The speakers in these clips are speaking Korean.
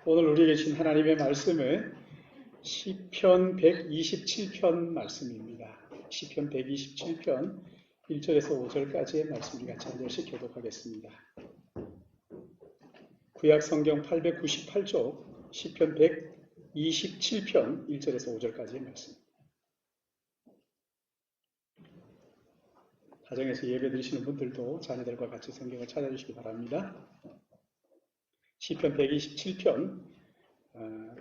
오늘 우리에게 주신 하나님의 말씀은 시편 127편 말씀입니다. 시편 127편 1절에서 5절까지의 말씀 우리 같이 한 절씩 교독하겠습니다. 구약 성경 898쪽 시편 127편 1절에서 5절까지의 말씀. 가정에서 예배 드리시는 분들도 자녀들과 같이 성경을 찾아주시기 바랍니다. 시편 127편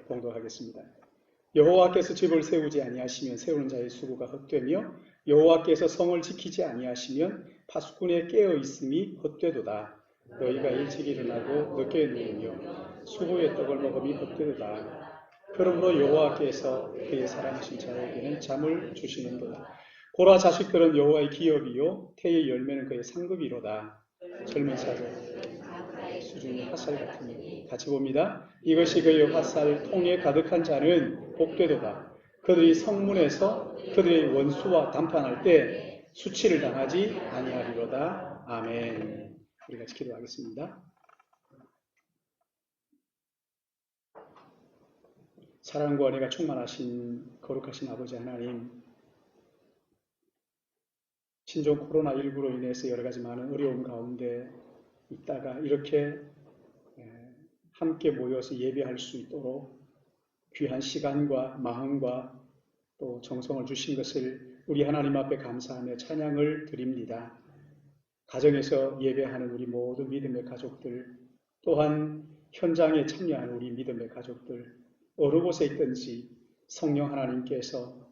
봉독하겠습니다. 여호와께서 집을 세우지 아니하시면 세우는 자의 수고가 헛되며 여호와께서 성을 지키지 아니하시면 파수꾼의 깨어 있음이 헛되도다. 너희가 일찍 일어나고 늦게 누우며 수고의 떡을 먹음이 헛되도다. 그러므로 여호와께서 그의 사랑하신 자에게는 잠을 주시는도다. 보라, 자식들은 여호와의 기업이요 태의 열매는 그의 상급이로다. 젊은 사자 수중의 화살 같으니. 같이 봅니다. 이것이 그의 화살 통에 가득한 자는 복되도다. 그들이 성문에서 그들의 원수와 담판할 때 수치를 당하지 아니하리로다. 아멘. 우리 같이 기도하겠습니다. 사랑과 은혜가 충만하신 거룩하신 아버지 하나님, 신종 코로나19로 인해서 여러 가지 많은 어려움 가운데 있다가 이렇게 함께 모여서 예배할 수 있도록 귀한 시간과 마음과 또 정성을 주신 것을 우리 하나님 앞에 감사하며 찬양을 드립니다. 가정에서 예배하는 우리 모든 믿음의 가족들, 또한 현장에 참여하는 우리 믿음의 가족들, 어느 곳에 있든지 성령 하나님께서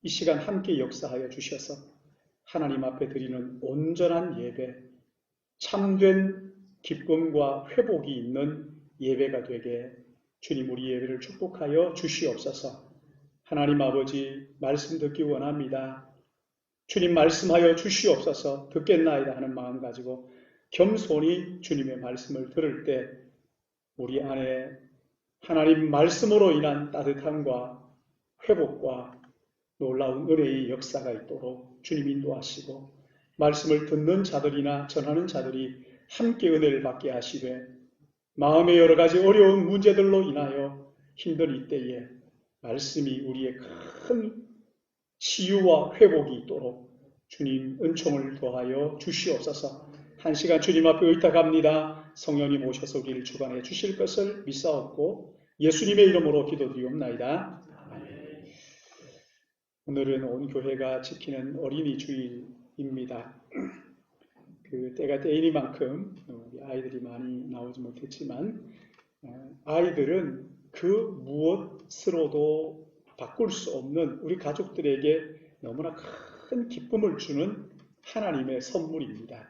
이 시간 함께 역사하여 주셔서 하나님 앞에 드리는 온전한 예배, 참된 기쁨과 회복이 있는 예배가 되게 주님 우리 예배를 축복하여 주시옵소서. 하나님 아버지, 말씀 듣기 원합니다. 주님 말씀하여 주시옵소서. 듣겠나이다 하는 마음 가지고 겸손히 주님의 말씀을 들을 때 우리 안에 하나님 말씀으로 인한 따뜻함과 회복과 놀라운 은혜의 역사가 있도록 주님 인도하시고 말씀을 듣는 자들이나 전하는 자들이 함께 은혜를 받게 하시되 마음의 여러 가지 어려운 문제들로 인하여 힘든 이때에 말씀이 우리의 큰 치유와 회복이 있도록 주님 은총을 더하여 주시옵소서. 한 시간 주님 앞에 의탁합니다. 성령님 오셔서 우리를 주관해 주실 것을 믿사옵고 예수님의 이름으로 기도드리옵나이다. 아멘. 오늘은 온 교회가 지키는 어린이 주일입니다. 그 때가 때이니만큼 우리 아이들이 많이 나오지 못했지만 아이들은 그 무엇으로도 바꿀 수 없는 우리 가족들에게 너무나 큰 기쁨을 주는 하나님의 선물입니다.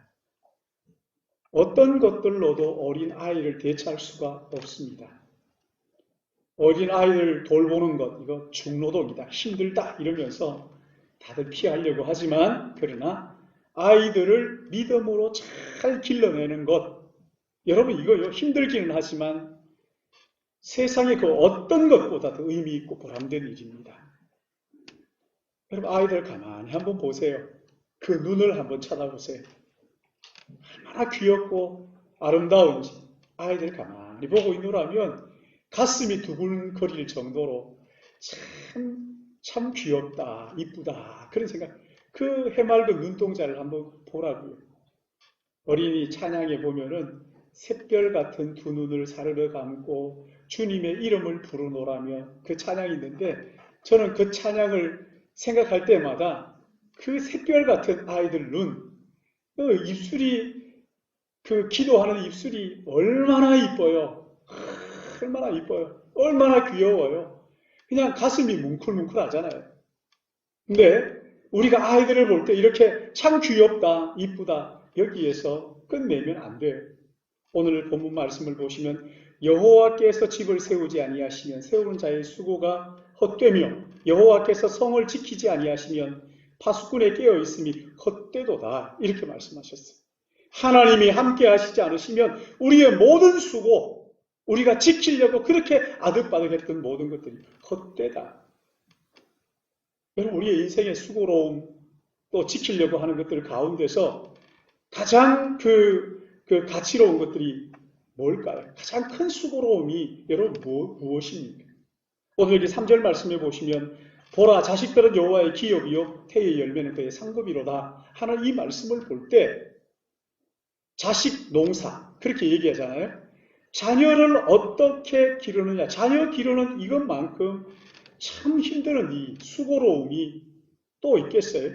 어떤 것들로도 어린 아이를 대체할 수가 없습니다. 어린 아이를 돌보는 것, 이거 중노동이다, 힘들다 이러면서 다들 피하려고 하지만 그러나 아이들을 믿음으로 잘 길러내는 것, 여러분 이거요 힘들기는 하지만 세상의 그 어떤 것보다도 의미 있고 보람된 일입니다. 여러분 아이들 가만히 한번 보세요. 그 눈을 한번 쳐다보세요. 얼마나 귀엽고 아름다운지 아이들 가만히 보고 있노라면 가슴이 두근거릴 정도로 참 귀엽다, 이쁘다 그런 생각. 그 해맑은 눈동자를 한번 보라고요. 어린이 찬양에 보면은 샛별 같은 두 눈을 사르르 감고 주님의 이름을 부르노라며 그 찬양이 있는데 저는 그 찬양을 생각할 때마다 그 샛별 같은 아이들 눈, 그 입술이 그 기도하는 입술이 얼마나 이뻐요. 얼마나 이뻐요. 얼마나 귀여워요. 그냥 가슴이 뭉클뭉클하잖아요. 근데 우리가 아이들을 볼 때 이렇게 참 귀엽다, 이쁘다 여기에서 끝내면 안 돼요. 오늘 본문 말씀을 보시면 여호와께서 집을 세우지 아니하시면 세우는 자의 수고가 헛되며 여호와께서 성을 지키지 아니하시면 파수꾼의 깨어 있음이 헛되도다 이렇게 말씀하셨어요. 하나님이 함께 하시지 않으시면 우리의 모든 수고, 우리가 지키려고 그렇게 아득바득했던 모든 것들이 헛되다. 여러분 우리의 인생의 수고로움 또 지키려고 하는 것들 가운데서 가장 그 가치로운 것들이 뭘까요? 가장 큰 수고로움이 여러분 무엇입니까? 오늘 여기 3절 말씀해 보시면 보라 자식들은 여호와의 기업이요 태의 열매는 그의 상급이로다 하는 이 말씀을 볼 때 자식 농사 그렇게 얘기하잖아요. 자녀를 어떻게 기르느냐, 자녀 기르는 이것만큼 참 힘든 이 수고로움이 또 있겠어요?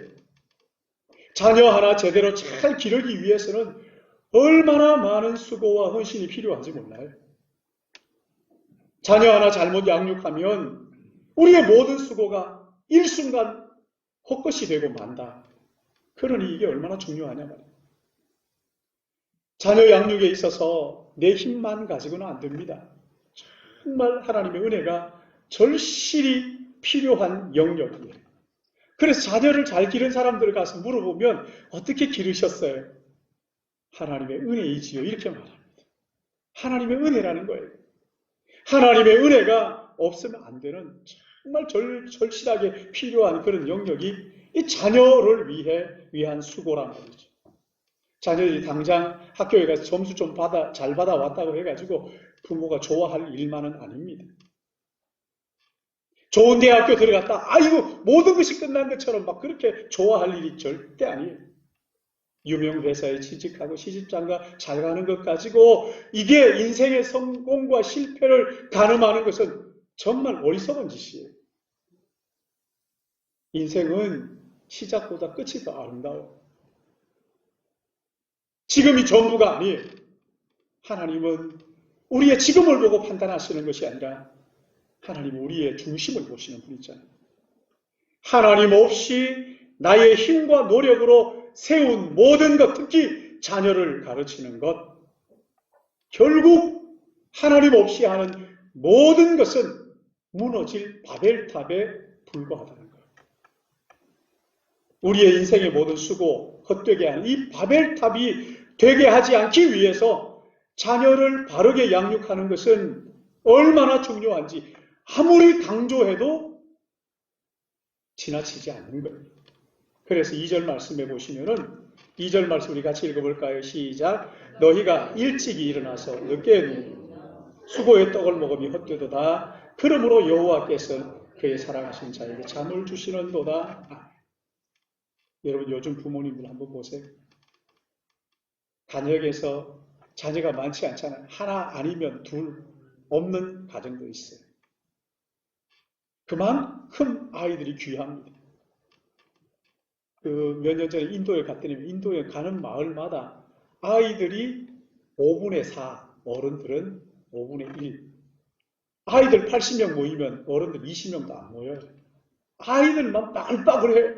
자녀 하나 제대로 잘 기르기 위해서는 얼마나 많은 수고와 헌신이 필요한지 몰라요. 자녀 하나 잘못 양육하면 우리의 모든 수고가 일순간 헛것이 되고 만다. 그러니 이게 얼마나 중요하냐 말이에요. 자녀 양육에 있어서 내 힘만 가지고는 안 됩니다. 정말 하나님의 은혜가 절실히 필요한 영역이에요. 그래서 자녀를 잘 기른 사람들을 가서 물어보면 어떻게 기르셨어요? 하나님의 은혜이지요. 이렇게 말합니다. 하나님의 은혜라는 거예요. 하나님의 은혜가 없으면 안 되는 정말 절실하게 필요한 그런 영역이 이 자녀를 위한 수고란 말이죠. 자녀들이 당장 학교에 가서 점수 좀 잘 받아왔다고 해가지고 부모가 좋아할 일만은 아닙니다. 좋은 대학교 들어갔다, 아이고, 모든 것이 끝난 것처럼 막 그렇게 좋아할 일이 절대 아니에요. 유명 회사에 취직하고 시집장가 잘 가는 것 가지고 이게 인생의 성공과 실패를 가늠하는 것은 정말 어리석은 짓이에요. 인생은 시작보다 끝이 더 아름다워요. 지금이 전부가 아니에요. 하나님은 우리의 지금을 보고 판단하시는 것이 아니라 하나님은 우리의 중심을 보시는 분이잖아요. 하나님 없이 나의 힘과 노력으로 세운 모든 것, 특히 자녀를 가르치는 것, 결국 하나님 없이 하는 모든 것은 무너질 바벨탑에 불과하다는 거예요. 우리의 인생의 모든 수고, 헛되게 하는 이 바벨탑이 되게 하지 않기 위해서 자녀를 바르게 양육하는 것은 얼마나 중요한지 아무리 강조해도 지나치지 않는 거예요. 그래서 2절 말씀해 보시면은 2절 말씀 우리 같이 읽어볼까요? 시작. 너희가 일찍이 일어나서 늦게 누우며 수고의 떡을 먹으니 헛되도다. 그러므로 여호와께서 그의 사랑하신 자에게 잠을 주시는도다. 여러분 요즘 부모님들 한번 보세요. 가정에서 자녀가 많지 않잖아요. 하나 아니면 둘 없는 가정도 있어요. 그만큼 아이들이 귀합니다. 몇 년 전에 인도에 갔더니 인도에 가는 마을마다 아이들이 5분의 4, 어른들은 5분의 1. 아이들 80명 모이면 어른들 20명도 안 모여요. 아이들만 빠글빠글해요.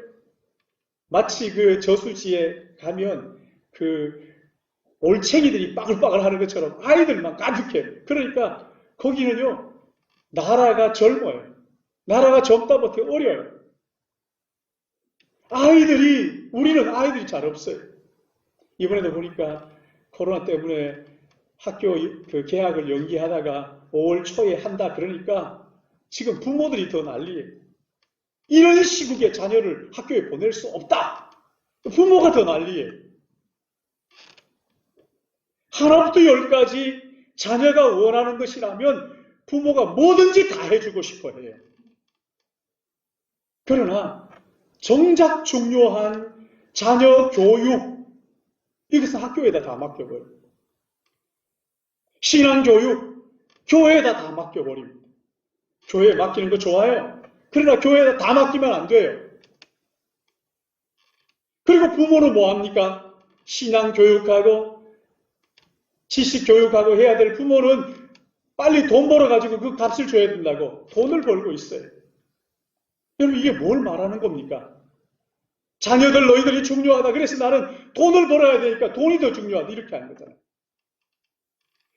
마치 그 저수지에 가면 그 올챙이들이 빠글빠글 하는 것처럼 아이들만 가득해. 그러니까 거기는요, 나라가 젊어요. 나라가 젊다 못해 어려요. 우리는 아이들이 잘 없어요. 이번에도 보니까 코로나 때문에 학교 그 개학을 연기하다가 5월 초에 한다 그러니까 지금 부모들이 더 난리예요. 이런 시국에 자녀를 학교에 보낼 수 없다. 부모가 더 난리예요. 하나부터 열까지 자녀가 원하는 것이라면 부모가 뭐든지 다 해주고 싶어 해요. 그러나 정작 중요한 자녀 교육, 이것은 학교에다 다 맡겨버려요. 신앙교육, 교회에다 다 맡겨버립니다. 교회에 맡기는 거 좋아요. 그러나 교회에다 다 맡기면 안 돼요. 그리고 부모는 뭐합니까? 신앙교육하고 지식교육하고 해야 될 부모는 빨리 돈 벌어가지고 그 값을 줘야 된다고 돈을 벌고 있어요. 여러분 이게 뭘 말하는 겁니까? 자녀들 너희들이 중요하다. 그래서 나는 돈을 벌어야 되니까 돈이 더 중요하다. 이렇게 하는 거잖아요.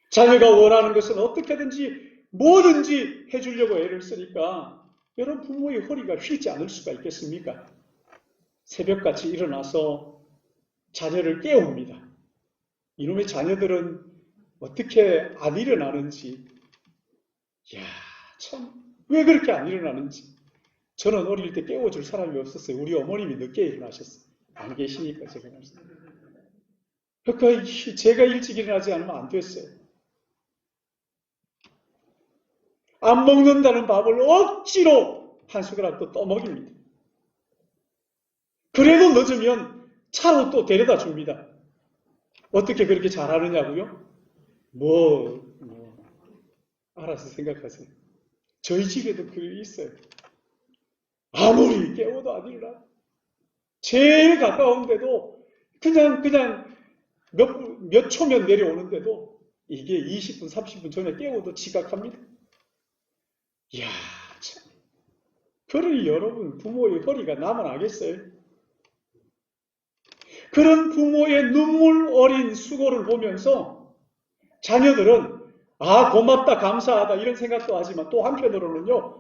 자녀가 원하는 것은 어떻게든지 뭐든지 해주려고 애를 쓰니까 여러분 부모의 허리가 휘지 않을 수가 있겠습니까? 새벽같이 일어나서 자녀를 깨웁니다. 이놈의 자녀들은 어떻게 안 일어나는지, 참 왜 그렇게 안 일어나는지. 저는 어릴 때 깨워줄 사람이 없었어요. 우리 어머님이 늦게 일어나셨어요. 안 계시니까 제가 말씀드려요. 그러니까 제가 일찍 일어나지 않으면 안 됐어요. 안 먹는다는 밥을 억지로 한 숟가락 또 떠먹입니다. 그래도 늦으면 차로 또 데려다 줍니다. 어떻게 그렇게 잘하느냐고요? 알아서 생각하세요. 저희 집에도 그게 있어요. 아무리 깨워도 안 일어나. 제일 가까운데도 그냥 몇 초면 내려오는데도 이게 20분, 30분 전에 깨워도 지각합니다. 이야, 참. 그러니 여러분, 부모의 허리가 남아나겠어요? 그런 부모의 눈물 어린 수고를 보면서 자녀들은 고맙다, 감사하다 이런 생각도 하지만 또 한편으로는요,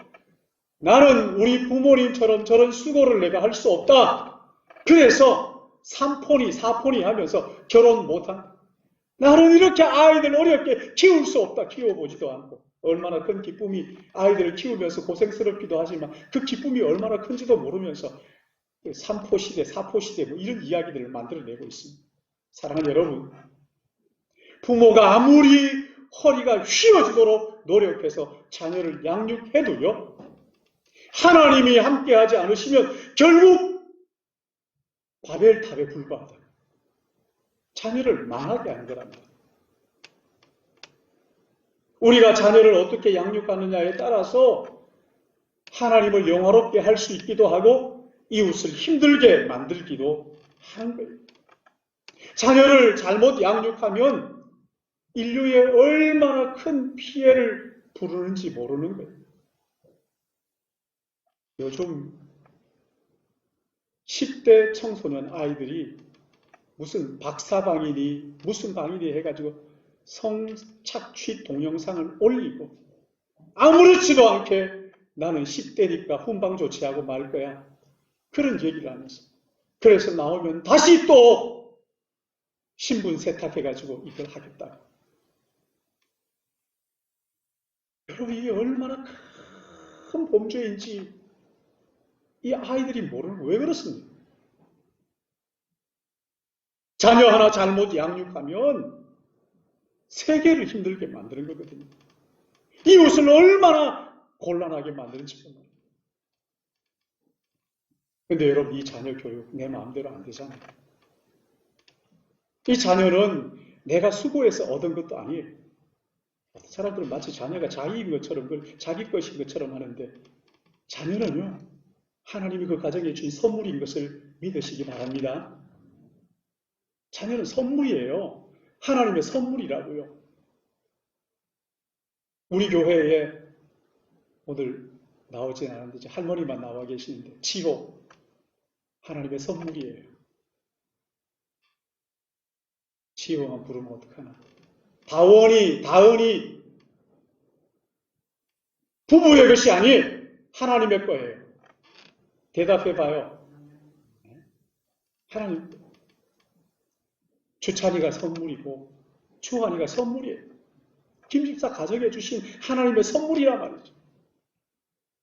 나는 우리 부모님처럼 저런 수고를 내가 할 수 없다. 그래서 3포니, 4포니 하면서 결혼 못한다. 나는 이렇게 아이들 어렵게 키울 수 없다. 키워보지도 않고. 얼마나 큰 기쁨이 아이들을 키우면서 고생스럽기도 하지만 그 기쁨이 얼마나 큰지도 모르면서 3포 시대, 4포 시대 뭐 이런 이야기들을 만들어내고 있습니다. 사랑하는 여러분, 부모가 아무리 허리가 휘어지도록 노력해서 자녀를 양육해도요, 하나님이 함께하지 않으시면 결국 바벨탑에 불과하다. 자녀를 망하게 하는 거랍니다. 우리가 자녀를 어떻게 양육하느냐에 따라서 하나님을 영화롭게 할 수 있기도 하고 이웃을 힘들게 만들기도 하는 거예요. 자녀를 잘못 양육하면 인류에 얼마나 큰 피해를 부르는지 모르는 거예요. 요즘 10대 청소년 아이들이 무슨 박사방이니 무슨 방이니 해가지고 성착취 동영상을 올리고 아무렇지도 않게 나는 10대니까 훈방 조치하고 말 거야. 그런 얘기를 하면서. 그래서 나오면 다시 또 신분 세탁해가지고 이걸 하겠다. 여러분, 이게 얼마나 큰 범죄인지 이 아이들이 모르는, 왜 그렇습니까? 자녀 하나 잘못 양육하면 세계를 힘들게 만드는 거거든요. 이웃을 얼마나 곤란하게 만드는지 몰라요. 근데 여러분, 이 자녀 교육 내 마음대로 안 되잖아요. 이 자녀는 내가 수고해서 얻은 것도 아니에요. 사람들은 마치 자녀가 자기인 것처럼, 자기 것인 것처럼 하는데, 자녀는요, 하나님이 그 가정에 주신 선물인 것을 믿으시기 바랍니다. 자녀는 선물이에요. 하나님의 선물이라고요. 우리 교회에 오늘 나오진 않았는데 할머니만 나와 계시는데 치호 하나님의 선물이에요. 치호만 부르면 어떡하나. 다은이 부부의 것이 아닌 하나님의 거예요. 대답해봐요. 하나님, 주찬이가 선물이고 주환이가 선물이에요. 김집사 가정해 주신 하나님의 선물이란 말이죠.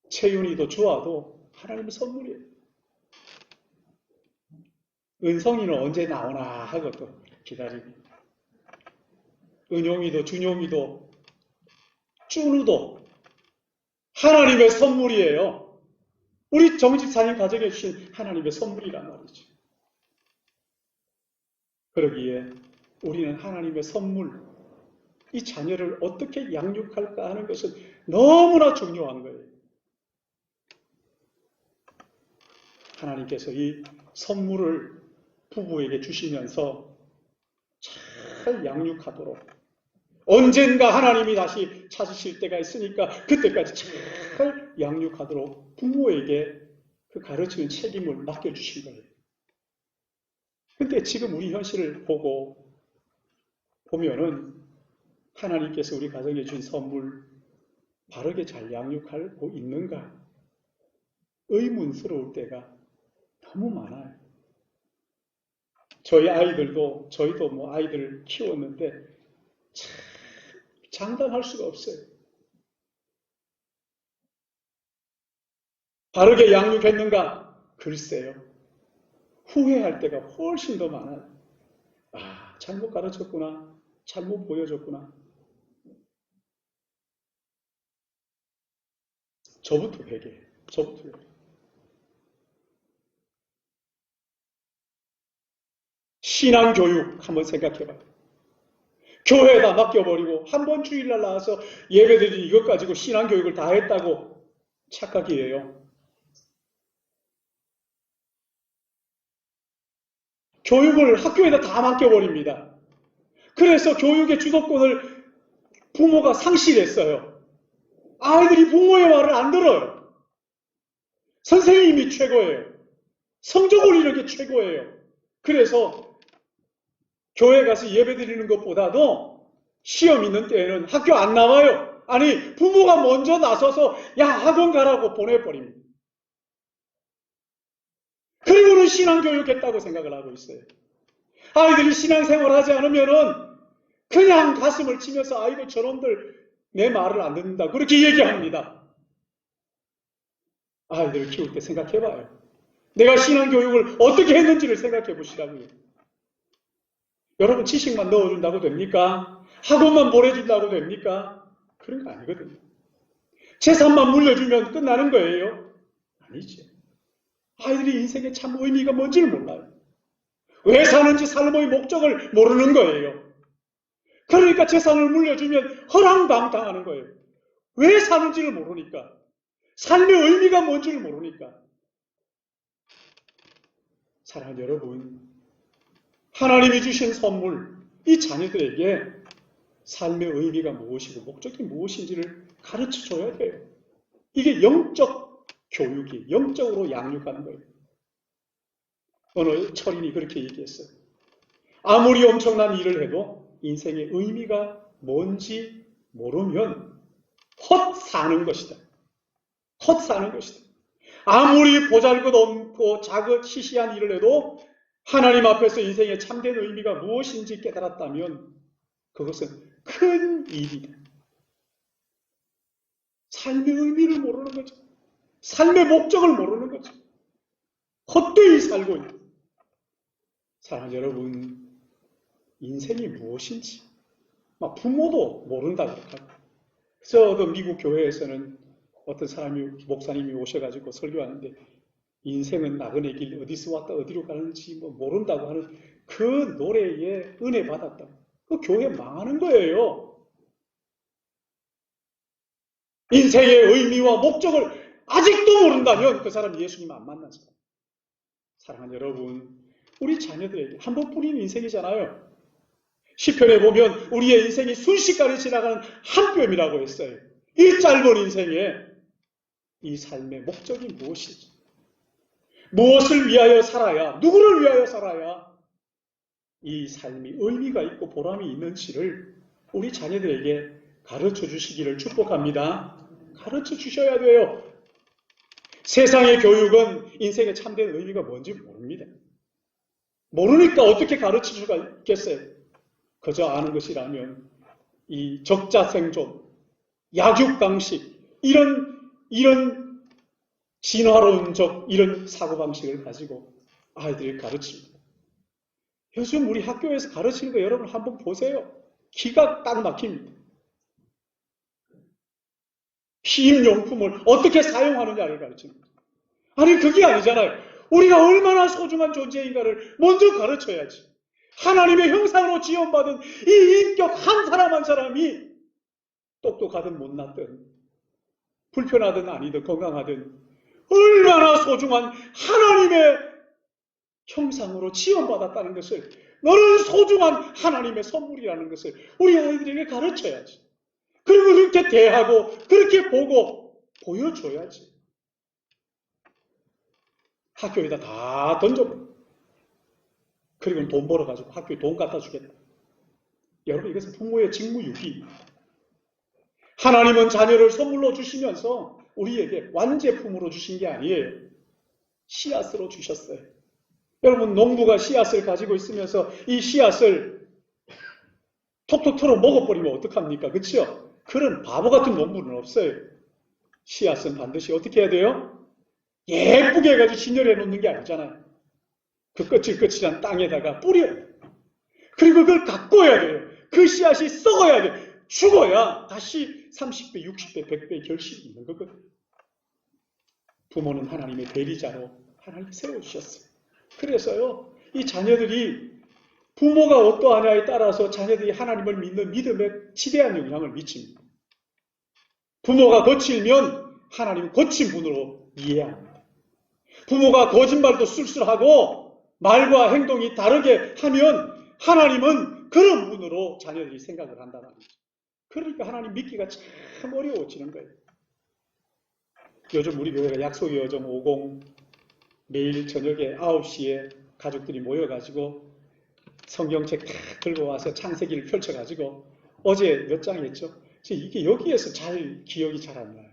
채윤이도 주아도 하나님의 선물이에요. 은성이는 언제 나오나 하고 또 기다리고, 은용이도 준용이도 쭈누도 하나님의 선물이에요. 우리 정집사님 가정해 주신 하나님의 선물이란 말이죠. 그러기에 우리는 하나님의 선물, 이 자녀를 어떻게 양육할까 하는 것은 너무나 중요한 거예요. 하나님께서 이 선물을 부부에게 주시면서 잘 양육하도록, 언젠가 하나님이 다시 찾으실 때가 있으니까 그때까지 잘 양육하도록 부모에게 그 가르치는 책임을 맡겨주신 거예요. 근데 지금 우리 현실을 보면은 하나님께서 우리 가정에 주신 선물 바르게 잘 양육하고 있는가 의문스러울 때가 너무 많아요. 저희도 뭐 아이들을 키웠는데 참 장담할 수가 없어요. 바르게 양육했는가? 글쎄요. 후회할 때가 훨씬 더 많아요. 잘못 가르쳤구나. 잘못 보여줬구나. 저부터 회개해요. 저부터 회개해요. 신앙교육 한번 생각해봐요. 교회에다 맡겨버리고 한 번 주일날 나와서 예배드리니 이것 가지고 신앙교육을 다 했다고 착각이에요. 교육을 학교에다 다 맡겨버립니다. 그래서 교육의 주도권을 부모가 상실했어요. 아이들이 부모의 말을 안 들어요. 선생님이 최고예요. 성적 올리는 게 최고예요. 그래서 교회 가서 예배 드리는 것보다도 시험 있는 때에는 학교 안 나와요. 아니, 부모가 먼저 나서서 야, 학원 가라고 보내버립니다. 그리고는 신앙교육했다고 생각을 하고 있어요. 아이들이 신앙생활 하지 않으면은 그냥 가슴을 치면서 아이고 저놈들 내 말을 안 듣는다. 그렇게 얘기합니다. 아이들을 키울 때 생각해봐요. 내가 신앙교육을 어떻게 했는지를 생각해 보시라고요. 여러분 지식만 넣어준다고 됩니까? 학원만 보내준다고 됩니까? 그런 거 아니거든요. 재산만 물려주면 끝나는 거예요? 아니죠. 아이들이 인생의 참 의미가 뭔지를 몰라요. 왜 사는지 삶의 목적을 모르는 거예요. 그러니까 재산을 물려주면 허랑방탕하는 거예요. 왜 사는지를 모르니까. 삶의 의미가 뭔지를 모르니까. 사랑하는 여러분, 하나님이 주신 선물, 이 자녀들에게 삶의 의미가 무엇이고 목적이 무엇인지를 가르쳐 줘야 돼요. 이게 영적 교육이, 영적으로 양육하는 거예요. 어느 철인이 그렇게 얘기했어요. 아무리 엄청난 일을 해도 인생의 의미가 뭔지 모르면 헛 사는 것이다. 헛 사는 것이다. 아무리 보잘것없고 작은 시시한 일을 해도 하나님 앞에서 인생의 참된 의미가 무엇인지 깨달았다면 그것은 큰 일이다. 삶의 의미를 모르는 거죠. 삶의 목적을 모르는 거죠. 헛되이 살고 있다. 사랑하는 여러분, 인생이 무엇인지 부모도 모른다고 하고. 저도 미국 교회에서는 어떤 사람이 목사님이 오셔가지고 설교하는데 인생은 나그네 길 어디서 왔다 어디로 가는지 모른다고 하는 그 노래에 은혜 받았다. 그 교회 망하는 거예요. 인생의 의미와 목적을 아직도 모른다면 그 사람 예수님 안 만난 사람. 사랑하는 여러분, 우리 자녀들에게 한 번뿐인 인생이잖아요. 시편에 보면 우리의 인생이 순식간에 지나가는 한 뼘이라고 했어요. 이 짧은 인생에 이 삶의 목적이 무엇인지, 무엇을 위하여 살아야, 누구를 위하여 살아야 이 삶이 의미가 있고 보람이 있는지를 우리 자녀들에게 가르쳐 주시기를 축복합니다. 가르쳐 주셔야 돼요. 세상의 교육은 인생의 참된 의미가 뭔지 모릅니다. 모르니까 어떻게 가르칠 수가 있겠어요? 그저 아는 것이라면 이 적자생존, 약육강식 이런 진화론적 이런 사고방식을 가지고 아이들을 가르칩니다. 요즘 우리 학교에서 가르치는 거 여러분 한번 보세요. 기가 딱 막힙니다. 피임용품을 어떻게 사용하느냐를 가르칩니다. 아니 그게 아니잖아요. 우리가 얼마나 소중한 존재인가를 먼저 가르쳐야지. 하나님의 형상으로 지원받은 이 인격 한 사람 한 사람이 똑똑하든 못났든 불편하든 아니든 건강하든 얼마나 소중한 하나님의 형상으로 지원받았다는 것을, 너는 소중한 하나님의 선물이라는 것을 우리 아이들에게 가르쳐야지. 그리고 그렇게 대하고 그렇게 보고 보여줘야지. 학교에다 다 던져버려. 그리고 돈 벌어가지고 학교에 돈 갖다 주겠다. 여러분, 이것은 부모의 직무유기입니다. 하나님은 자녀를 선물로 주시면서 우리에게 완제품으로 주신 게 아니에요. 씨앗으로 주셨어요. 여러분, 농부가 씨앗을 가지고 있으면서 이 씨앗을 톡톡 털어 먹어버리면 어떡합니까? 그렇죠? 그런 바보 같은 농부는 없어요. 씨앗은 반드시 어떻게 해야 돼요? 예쁘게 해가지고 진열해 놓는 게 아니잖아요. 그 거칠거칠한 땅에다가 뿌려요. 그리고 그걸 가꿔야 돼요. 그 씨앗이 썩어야 돼요. 죽어야 다시 30배, 60배, 100배의 결실이 있는 거거든요. 부모는 하나님의 대리자로 하나님 세워주셨어요. 그래서요, 이 자녀들이 부모가 어떠하냐에 따라서 자녀들이 하나님을 믿는 믿음에 지대한 영향을 미칩니다. 부모가 거칠면 하나님은 거친 분으로 이해합니다. 부모가 거짓말도 술술하고 말과 행동이 다르게 하면 하나님은 그런 분으로 자녀들이 생각을 한단 말이죠. 그러니까 하나님 믿기가 참 어려워지는 거예요. 요즘 우리 교회가 약속의 여정 50 매일 저녁에 9시에 가족들이 모여가지고 성경책 다 들고 와서 창세기를 펼쳐가지고 어제 몇 장 했죠? 이게 여기에서 잘 기억이 잘 안 나요.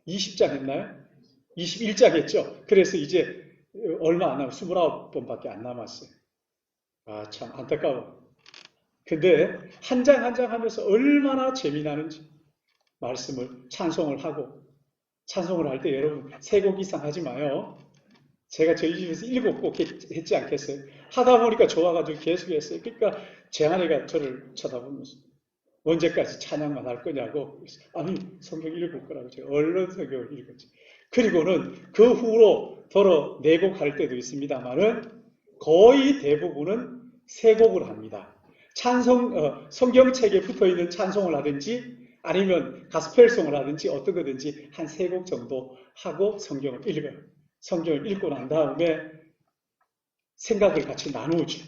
20장 했나요? 21장 했죠? 그래서 이제 얼마 안 남았어요. 29번밖에 안 남았어요. 아, 참 안타까워. 근데 한 장 한 장 하면서 얼마나 재미나는지 말씀을 찬송을 하고 찬송을 할 때 여러분 3곡 이상 하지 마요. 제가 저희 집에서 7곡 했지 않겠어요? 하다 보니까 좋아가지고 계속 했어요. 그러니까 제 아내가 저를 쳐다보면서 언제까지 찬양만 할 거냐고. 그래서 아니 성경 읽을 거라고 제가 얼른 성경을 읽었지. 그리고는 그 후로 더러 4곡 할 때도 있습니다만은 거의 대부분은 3곡을 합니다. 성경책에 붙어있는 찬송을 하든지 아니면 가스펠송을 하든지 어떤 거든지 한 3곡 정도 하고 성경을 읽어요. 성경을 읽고 난 다음에 생각을 같이 나누죠.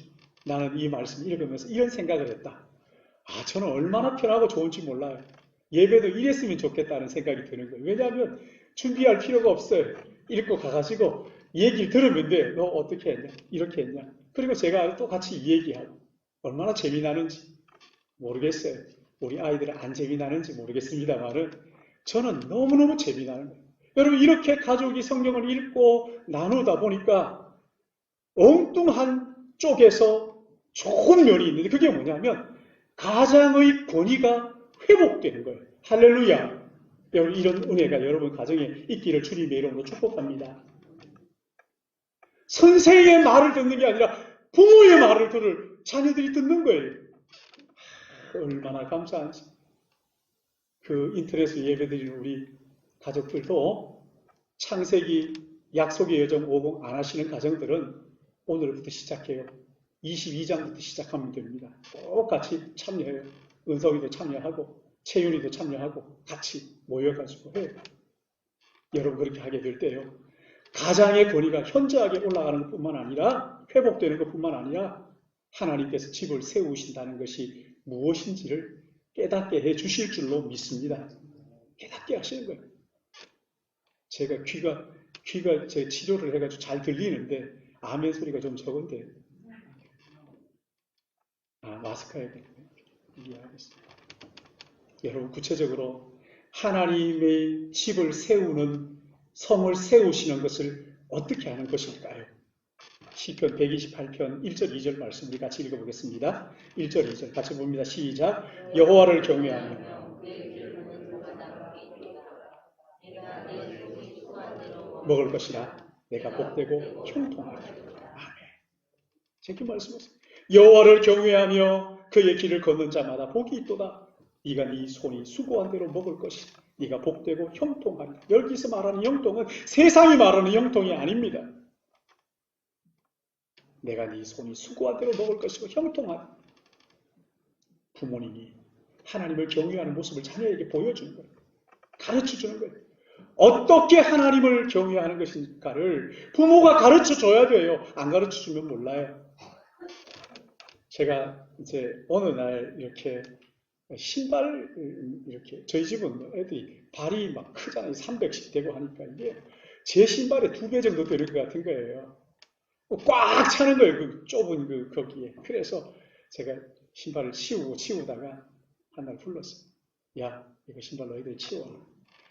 나는 이 말씀을 읽으면서 이런 생각을 했다. 아, 저는 얼마나 편하고 좋은지 몰라요. 예배도 이랬으면 좋겠다는 생각이 드는 거예요. 왜냐하면 준비할 필요가 없어요. 읽고 가가지고 얘기를 들으면 돼. 너 어떻게 했냐? 이렇게 했냐? 그리고 제가 또 같이 얘기하고 얼마나 재미나는지 모르겠어요. 우리 아이들은 안 재미나는지 모르겠습니다만은 저는 너무너무 재미나는 거예요. 여러분 이렇게 가족이 성경을 읽고 나누다 보니까 엉뚱한 쪽에서 좋은 면이 있는데 그게 뭐냐면 가장의 권위가 회복되는 거예요. 할렐루야. 여러분 이런 은혜가 여러분 가정에 있기를 주님의 이름으로 축복합니다. 선생의 말을 듣는 게 아니라 부모의 말을 들을 자녀들이 듣는 거예요. 얼마나 감사한지. 그 인터넷으로 예배드리는 우리 가족들도 창세기 약속의 여정 50 안 하시는 가정들은 오늘부터 시작해요. 22장부터 시작하면 됩니다. 똑같이 참여해요. 은석이도 참여하고 채윤이도 참여하고 같이 모여가지고 해요. 여러분 그렇게 하게 될 때요. 가장의 권위가 현저하게 올라가는 것뿐만 아니라 회복되는 것뿐만 아니라 하나님께서 집을 세우신다는 것이 무엇인지를 깨닫게 해 주실 줄로 믿습니다. 깨닫게 하시는 거예요. 제가 귀가 제 치료를 해가지고 잘 들리는데 아멘 소리가 좀 적은데 마스크 해야 되겠네요. 이해하겠습니다. 여러분 구체적으로 하나님의 집을 세우는 성을 세우시는 것을 어떻게 하는 것일까요? 시편 128편 1절 2절 말씀 우리 같이 읽어보겠습니다. 1절 2절 같이 봅니다. 시작. 여호와를 경외하며 먹을 것이라 내가 복되고 형통하리라. 아멘. 제게 말씀하세요. 여호와를 경외하며 그의 길을 걷는 자마다 복이 있도다. 네가 네 손이 수고한 대로 먹을 것이다. 네가 복되고 형통하리라. 여기서 말하는 형통은 세상이 말하는 형통이 아닙니다. 내가 네 손이 수고한 대로 먹을 것이고 형통하리라. 부모님이 하나님을 경외하는 모습을 자녀에게 보여주는 거예요. 가르쳐주는 거예요. 어떻게 하나님을 경외하는 것인가를 부모가 가르쳐줘야 돼요. 안 가르쳐주면 몰라요. 제가 이제 어느 날 이렇게 신발 이렇게 저희 집은 애들이 발이 막 크잖아요. 300씩 되고 하니까 이게 제 신발의 2배 정도 되는 것 같은 거예요. 꽉 차는 거예요. 그 좁은 거기에. 그래서 제가 신발을 치우다가 한 날 불렀어요. 야, 이거 신발 너희들 치워라.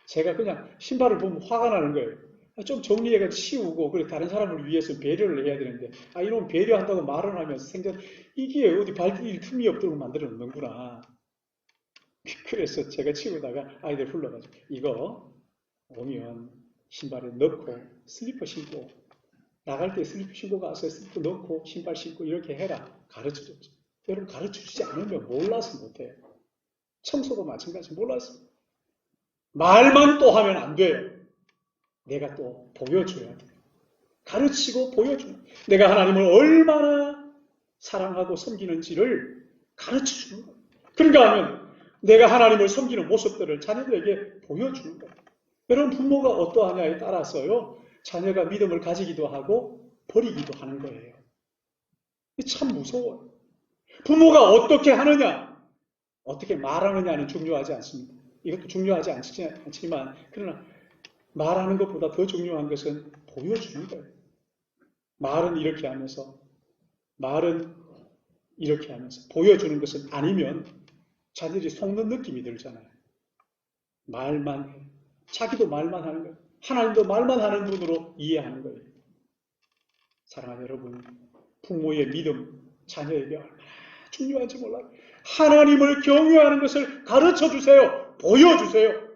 제가 그냥 신발을 보면 화가 나는 거예요. 좀 정리해가지고 치우고, 그리고 다른 사람을 위해서 배려를 해야 되는데, 이런 배려한다고 말을 하면서 이게 어디 발디딜 틈이 없도록 만들어 놓는구나. 그래서 제가 치우다가 아이들 불러가지고, 이거 오면 신발에 넣고, 슬리퍼 신고, 나갈 때 슬리퍼 신고 가서 슬리퍼 넣고, 신발 신고, 이렇게 해라. 가르쳐 줬죠. 여러분 가르쳐 주지 않으면 몰라서 못해요. 청소도 마찬가지 몰라서. 말만 또 하면 안 돼요. 내가 또 보여줘야 돼. 가르치고 보여주는. 내가 하나님을 얼마나 사랑하고 섬기는지를 가르쳐주는 거예요. 그런가 하면 내가 하나님을 섬기는 모습들을 자녀들에게 보여주는 거예요. 여러분, 부모가 어떠하냐에 따라서요, 자녀가 믿음을 가지기도 하고 버리기도 하는 거예요. 참 무서워요. 부모가 어떻게 하느냐, 어떻게 말하느냐는 중요하지 않습니다. 이것도 중요하지 않지만, 그러나 말하는 것보다 더 중요한 것은 보여주는 거예요. 말은 이렇게 하면서 보여주는 것은 아니면 자녀들이 속는 느낌이 들잖아요. 말만 해. 자기도 말만 하는 거예요. 하나님도 말만 하는 분으로 이해하는 거예요. 사랑하는 여러분, 부모의 믿음, 자녀에게 얼마나 중요한지 몰라요. 하나님을 경외하는 것을 가르쳐 주세요. 보여주세요.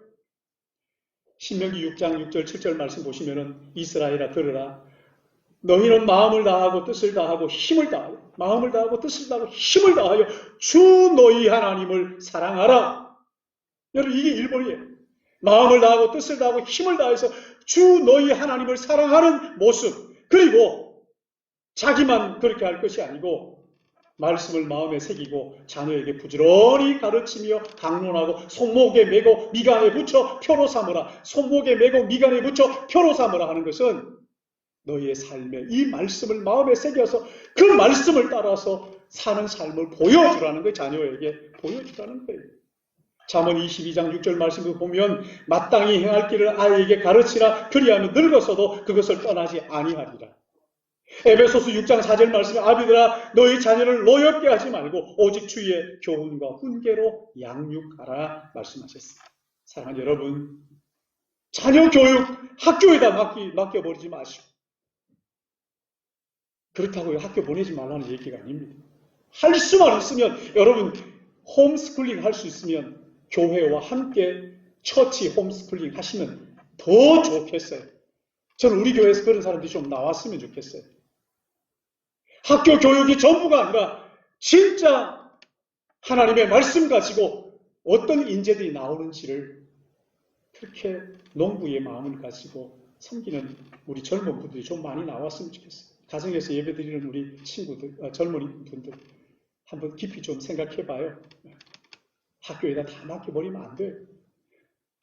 신명기 6장 6절 7절 말씀 보시면은 이스라엘아 들으라. 너희는 마음을 다하고 뜻을 다하고 힘을 다하여 마음을 다하고 뜻을 다하고 힘을 다하여 주 너희 하나님을 사랑하라. 여러분, 이게 일본이에요. 마음을 다하고 뜻을 다하고 힘을 다해서 주 너희 하나님을 사랑하는 모습. 그리고 자기만 그렇게 할 것이 아니고 말씀을 마음에 새기고 자녀에게 부지런히 가르치며 강론하고 손목에 메고 미간에 붙여 표로 삼으라. 손목에 메고 미간에 붙여 표로 삼으라 하는 것은 너희의 삶에 이 말씀을 마음에 새겨서 그 말씀을 따라서 사는 삶을 보여주라는 거예요. 자녀에게 보여주라는 거예요. 잠언 22장 6절 말씀을 보면 마땅히 행할 길을 아이에게 가르치라. 그리하면 늙어서도 그것을 떠나지 아니하리라. 에베소서 6장 4절 말씀에 아비들아 너희 자녀를 노엽게 하지 말고 오직 주의 교훈과 훈계로 양육하라 말씀하셨습니다. 사랑하는 여러분, 자녀 교육 학교에다 맡겨버리지 마시고, 그렇다고 학교 보내지 말라는 얘기가 아닙니다. 할 수만 있으면, 여러분 홈스쿨링 할 수 있으면 교회와 함께 처치 홈스쿨링 하시면 더 좋겠어요. 저는 우리 교회에서 그런 사람들이 좀 나왔으면 좋겠어요. 학교 교육이 전부가 아니라 진짜 하나님의 말씀 가지고 어떤 인재들이 나오는지를 그렇게 농부의 마음을 가지고 섬기는 우리 젊은 분들이 좀 많이 나왔으면 좋겠어요. 가정에서 예배드리는 우리 친구들, 젊은 분들 한번 깊이 좀 생각해 봐요. 학교에다 다 맡겨버리면 안 돼요.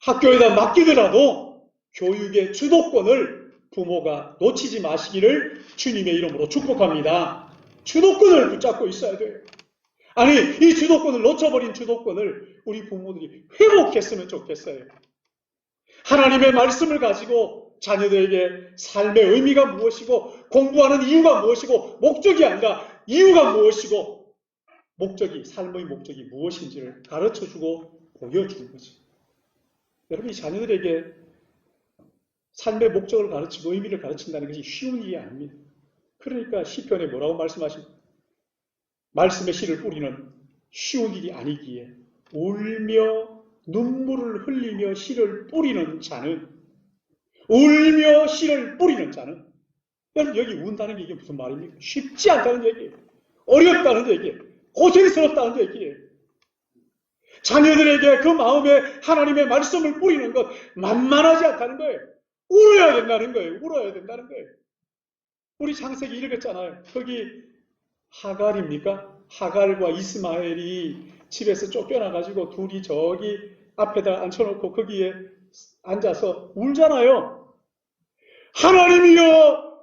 학교에다 맡기더라도 교육의 주도권을 부모가 놓치지 마시기를 주님의 이름으로 축복합니다. 주도권을 붙잡고 있어야 돼요. 아니, 이 주도권을 놓쳐버린 주도권을 우리 부모들이 회복했으면 좋겠어요. 하나님의 말씀을 가지고 자녀들에게 삶의 의미가 무엇이고 공부하는 이유가 무엇이고 목적이 아니라 이유가 무엇이고 삶의 목적이 무엇인지를 가르쳐주고 보여주는 거지. 여러분, 이 자녀들에게 삶의 목적을 가르치고 의미를 가르친다는 것이 쉬운 일이 아닙니다. 그러니까 시편에 뭐라고 말씀하십니까? 말씀의 씨를 뿌리는 쉬운 일이 아니기에 울며 눈물을 흘리며 씨를 뿌리는 자는 여러분, 여기 운다는 게 이게 무슨 말입니까? 쉽지 않다는 얘기예요. 어렵다는 얘기예요. 고생스럽다는 얘기예요. 자녀들에게 그 마음에 하나님의 말씀을 뿌리는 것 만만하지 않다는 거예요. 울어야 된다는 거예요. 우리 창세기 읽었잖아요. 거기 하갈입니까? 하갈과 이스마엘이 집에서 쫓겨나가지고 둘이 저기 앞에다 앉혀놓고 거기에 앉아서 울잖아요. 하나님이여,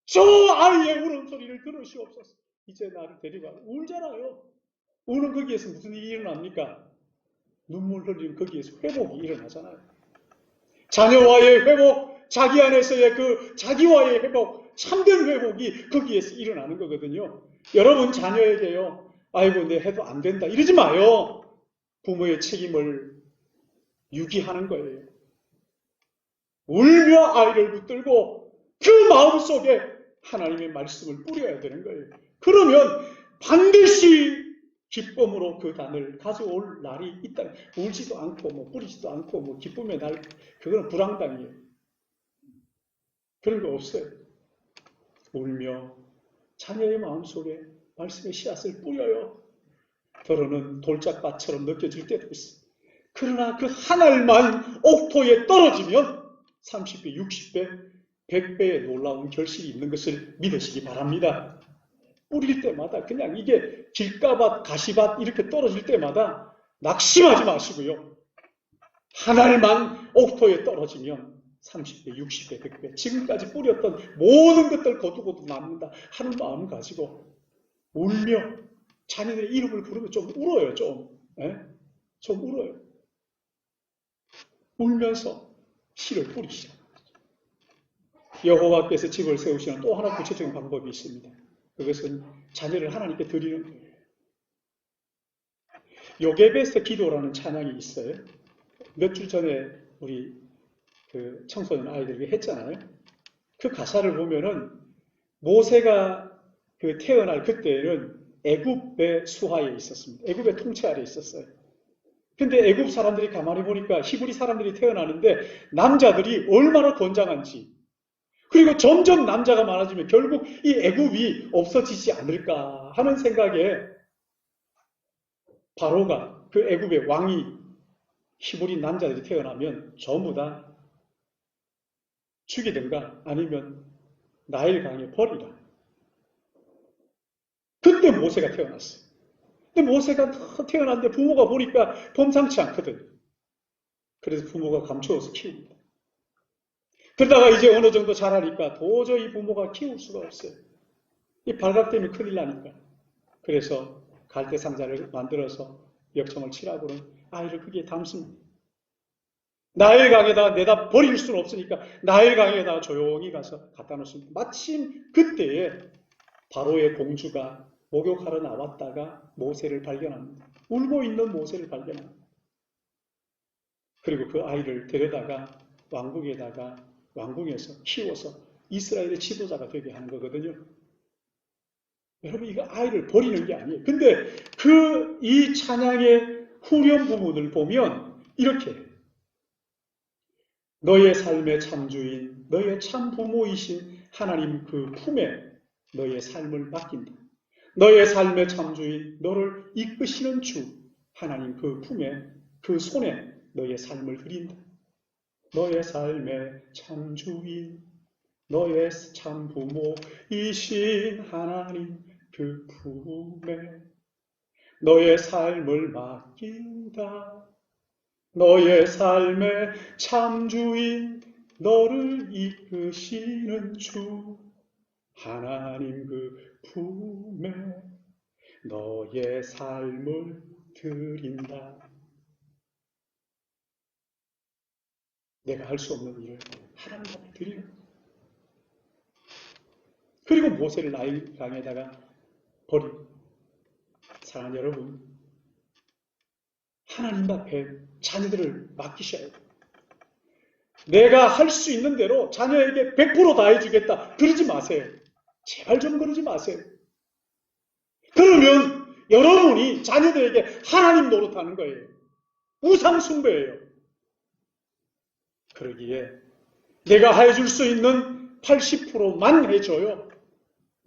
저 아이의 울음소리를 들으시옵소서. 이제 나를 데리고 와. 울잖아요. 우는 거기에서 무슨 일이 일어납니까? 눈물 흘리면 거기에서 회복이 일어나잖아요. 자녀와의 회복, 자기 안에서의 그 자기와의 회복, 참된 회복이 거기에서 일어나는 거거든요. 여러분, 자녀에게요, 아이고 내 해도 안 된다 이러지 마요. 부모의 책임을 유기하는 거예요. 울며 아이를 붙들고 그 마음속에 하나님의 말씀을 뿌려야 되는 거예요. 그러면 반드시 기쁨으로 그 단을 가져올 날이 있다. 울지도 않고 뿌리지도 않고 기쁨의 날, 그건 불황당이에요. 그런 거 없어요. 울며 자녀의 마음속에 말씀의 씨앗을 뿌려요. 더러는 돌짝밭처럼 느껴질 때도 있어요. 그러나 그 한 알만 옥토에 떨어지면 30배, 60배, 100배의 놀라운 결실이 있는 것을 믿으시기 바랍니다. 뿌릴 때마다 그냥 이게 길가밭, 가시밭 이렇게 떨어질 때마다 낙심하지 마시고요. 한 알만 옥토에 떨어지면 30배, 60배, 100배 지금까지 뿌렸던 모든 것들 거두고도 남는다 하는 마음을 가지고 울며 자녀들의 이름을 부르면 좀 울어요. 좀 울어요. 울면서 씨를 뿌리시죠. 여호와께서 집을 세우시는 또 하나 구체적인 방법이 있습니다. 그것은 자녀를 하나님께 드리는 거예요. 요게베스 기도라는 찬양이 있어요. 몇 주 전에 우리 그 청소년 아이들에게 했잖아요. 그 가사를 보면은 모세가 그 태어날 그때에는 애굽의 수하에 있었습니다. 애굽의 통치 아래 있었어요. 근데 애굽 사람들이 가만히 보니까 히브리 사람들이 태어나는데 남자들이 얼마나 건장한지, 그리고 점점 남자가 많아지면 결국 이 애굽이 없어지지 않을까 하는 생각에 바로가 그 애굽의 왕이 히브리 남자들이 태어나면 전부 다 죽이든가 아니면 나일강에 버리라. 그때 모세가 태어났어요. 근데 모세가 태어났는데 부모가 보니까 범상치 않거든. 그래서 부모가 감추어서 키웁니다. 그러다가 이제 어느 정도 자라니까 도저히 부모가 키울 수가 없어요. 이 발각 때문에 큰일 나니까. 그래서 갈대 상자를 만들어서 역청을 치라고는 아이를 거기에 담습니다. 나일강에다가 내다 버릴 수는 없으니까 나일강에다가 조용히 가서 갖다 놓습니다. 마침 그때에 바로의 공주가 목욕하러 나왔다가 모세를 발견합니다. 울고 있는 모세를 발견합니다. 그리고 그 아이를 데려다가 왕궁에서 키워서 이스라엘의 지도자가 되게 하는 거거든요. 여러분, 이거 아이를 버리는 게 아니에요. 근데 이 찬양의 후렴 부분을 보면 이렇게 너의 삶의 참주인, 너의 참 부모이신 하나님 그 품에 너의 삶을 맡긴다. 너의 삶의 참주인, 너를 이끄시는 주 하나님 그 품에, 그 손에 너의 삶을 드린다. 너의 삶의 참주인, 너의 참 부모이신 하나님 그 품에 너의 삶을 맡긴다. 너의 삶의 참주인, 너를 이끄시는 주 하나님 그 품에 너의 삶을 드린다. 내가 할 수 없는 일을 하나님 앞에 드리는 거예요. 그리고 모세를 나일강에다가 버리고. 사랑하는 여러분, 하나님 앞에 자녀들을 맡기셔야 돼요. 내가 할 수 있는 대로 자녀에게 100% 다 해주겠다. 그러지 마세요. 제발 좀 그러지 마세요. 그러면 여러분이 자녀들에게 하나님 노릇하는 거예요. 우상 숭배예요. 그러기에 내가 해줄 수 있는 80%만 해줘요.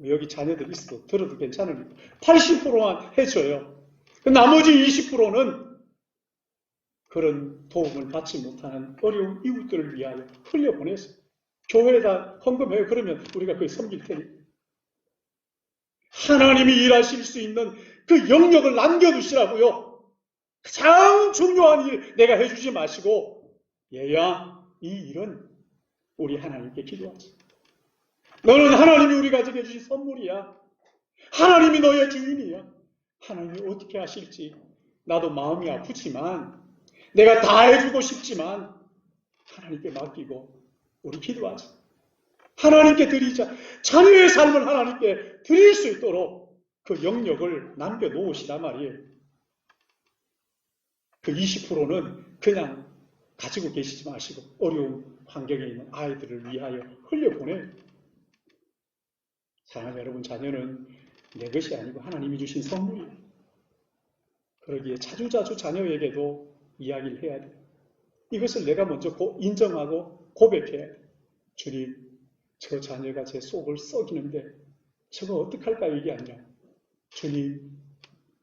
여기 자녀들 있어도 들어도 괜찮으니까 80%만 해줘요. 나머지 20%는 그런 도움을 받지 못하는 어려운 이웃들을 위하여 흘려보내서 교회에다 헌금해요. 그러면 우리가 그걸 섬길 테니. 하나님이 일하실 수 있는 그 영역을 남겨두시라고요. 가장 중요한 일 내가 해주지 마시고, 얘야, 이 일은 우리 하나님께 기도하자. 너는 하나님이 우리 가지고 주신 선물이야. 하나님이 너의 주인이야. 하나님이 어떻게 하실지 나도 마음이 아프지만, 내가 다 해주고 싶지만 하나님께 맡기고 우리 기도하자. 하나님께 드리자. 자녀의 삶을 하나님께 드릴 수 있도록 그 영역을 남겨놓으시단 말이에요. 그 20%는 그냥 가지고 계시지 마시고 어려운 환경에 있는 아이들을 위하여 흘려보내요. 사랑하는 여러분, 자녀는 내 것이 아니고 하나님이 주신 선물이에요. 그러기에 자주자주 자녀에게도 이야기를 해야 돼요. 이것을 내가 먼저 인정하고 고백해야 돼요. 주님, 저 자녀가 제 속을 썩이는데 저거 어떡할까요? 이게 아니라, 주님,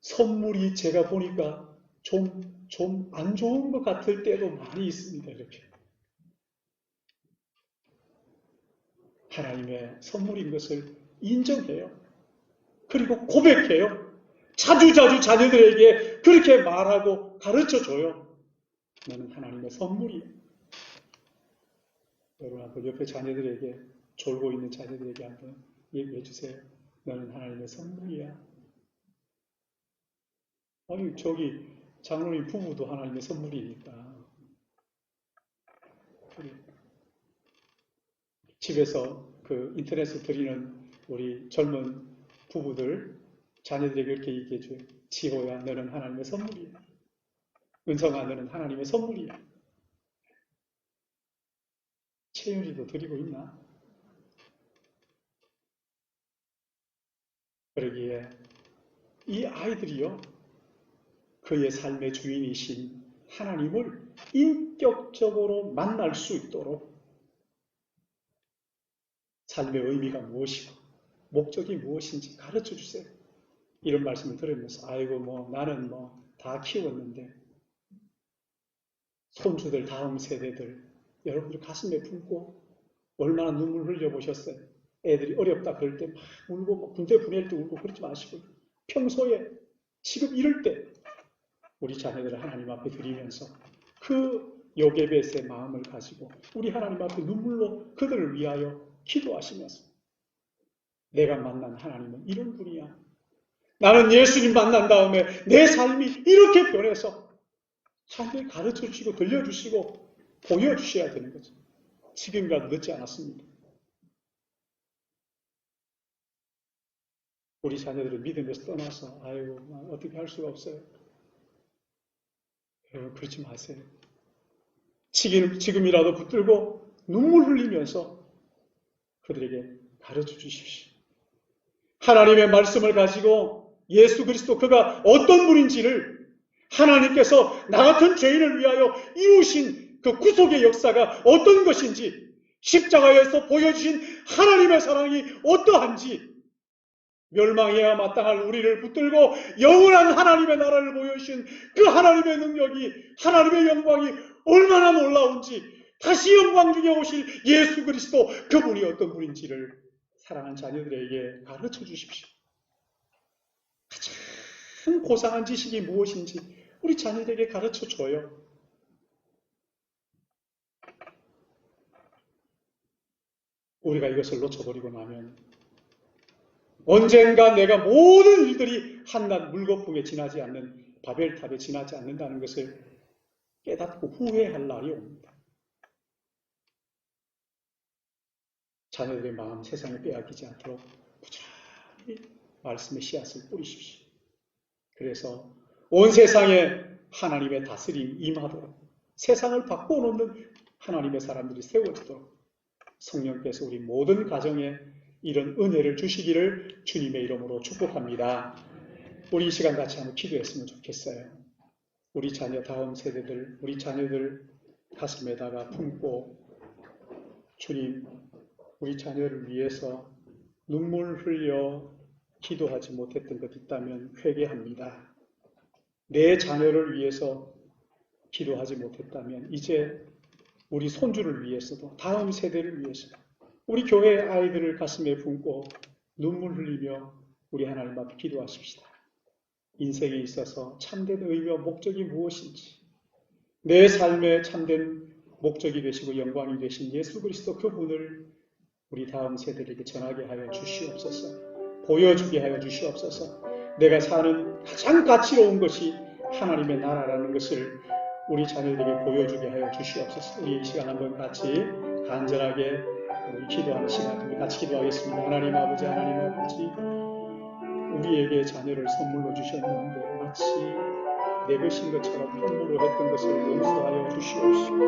선물이 제가 보니까 좀 안 좋은 것 같을 때도 많이 있습니다. 이렇게. 하나님의 선물인 것을 인정해요. 그리고 고백해요. 자주자주 자녀들에게 그렇게 말하고 가르쳐줘요. 너는 하나님의 선물이야. 여러분 한번 옆에 자녀들에게, 졸고 있는 자녀들에게 한번 얘기해 주세요. 너는 하나님의 선물이야. 아니 저기 장로님 부부도 하나님의 선물이니까. 집에서 그 인터넷에 드리는 우리 젊은 부부들 자녀들에게 이렇게 얘기해 줘요. 지호야, 너는 하나님의 선물이야. 은성아, 너는 하나님의 선물이야. 채윤이도 드리고 있나? 그러기에 이 아이들이요, 그의 삶의 주인이신 하나님을 인격적으로 만날 수 있도록 삶의 의미가 무엇이고 목적이 무엇인지 가르쳐 주세요. 이런 말씀을 들으면서 아이고 뭐 나는 뭐 다 키웠는데 손주들 다음 세대들 여러분들 가슴에 품고 얼마나 눈물 흘려보셨어요. 애들이 어렵다 그럴 때 막 울고 뭐 군대 보낼 때 울고 그러지 마시고 평소에 지금 이럴 때 우리 자녀들을 하나님 앞에 드리면서 그 요게벳의 마음을 가지고 우리 하나님 앞에 눈물로 그들을 위하여 기도하시면서 내가 만난 하나님은 이런 분이야. 나는 예수님 만난 다음에 내 삶이 이렇게 변해서 자기를 가르쳐 주시고 들려주시고 보여주셔야 되는 거죠. 지금이라도 늦지 않았습니다. 우리 자녀들은 믿음에서 떠나서 아이고 어떻게 할 수가 없어요. 여러분 그러지 마세요. 지금이라도 붙들고 눈물 흘리면서 그들에게 가르쳐 주십시오. 하나님의 말씀을 가지고 예수 그리스도 그가 어떤 분인지를 하나님께서 나 같은 죄인을 위하여 이루신 그 구속의 역사가 어떤 것인지 십자가에서 보여주신 하나님의 사랑이 어떠한지 멸망해야 마땅할 우리를 붙들고 영원한 하나님의 나라를 보여주신 그 하나님의 능력이 하나님의 영광이 얼마나 놀라운지 다시 영광 중에 오실 예수 그리스도 그분이 어떤 분인지를 사랑하는 자녀들에게 가르쳐 주십시오. 가장 고상한 지식이 무엇인지 우리 자녀들에게 가르쳐 줘요. 우리가 이것을 놓쳐버리고 나면 언젠가 내가 모든 일들이 한낱 물거품에 지나지 않는 바벨탑에 지나지 않는다는 것을 깨닫고 후회할 날이 옵니다. 자녀들의 마음 세상에 빼앗기지 않도록 부지런히 말씀의 씨앗을 뿌리십시오. 그래서 온 세상에 하나님의 다스림 임하도록 세상을 바꿔놓는 하나님의 사람들이 세워지도록 성령께서 우리 모든 가정에 이런 은혜를 주시기를 주님의 이름으로 축복합니다. 우리 이 시간 같이 한번 기도했으면 좋겠어요. 우리 자녀 다음 세대들, 우리 자녀들 가슴에다가 품고 주님, 우리 자녀를 위해서 눈물 흘려 기도하지 못했던 것 있다면 회개합니다. 내 자녀를 위해서 기도하지 못했다면 이제 우리 손주를 위해서도 다음 세대를 위해서도 우리 교회 아이들을 가슴에 품고 눈물 흘리며 우리 하나님 앞에 기도하십시다. 인생에 있어서 참된 의미와 목적이 무엇인지 내 삶의 참된 목적이 되시고 영광이 되신 예수 그리스도 그분을 우리 다음 세대에게 전하게 하여 주시옵소서. 보여주게 하여 주시옵소서. 내가 사는 가장 가치로운 것이 하나님의 나라라는 것을 우리 자녀들에게 보여주게 하여 주시옵소서. 우리 이 시간 한번 같이 간절하게 우리 기도하는 시간, 우리 같이 기도하겠습니다. 하나님 아버지, 하나님 아버지, 우리에게 자녀를 선물로 주셨는데 마치 내 것인 것처럼 함부로 했던 것을 용서하여 주시옵시고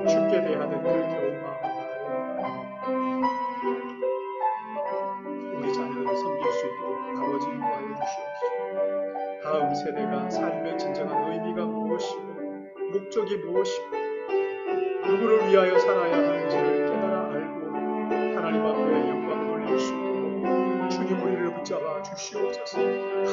죽게 대하는 그 겨운 마음을 우리 자녀를 섬길 수 있도록 아버지 인도하여 주시옵시고 다음 세대가 삶의 진정한 의미가 무엇이고 목적이 무엇이고 누구를 위하여 살아야 하는지를 깨달아 알고 하나님 앞에 영광 돌릴 수 있도록 주님 우리를 붙잡아 주시옵소서.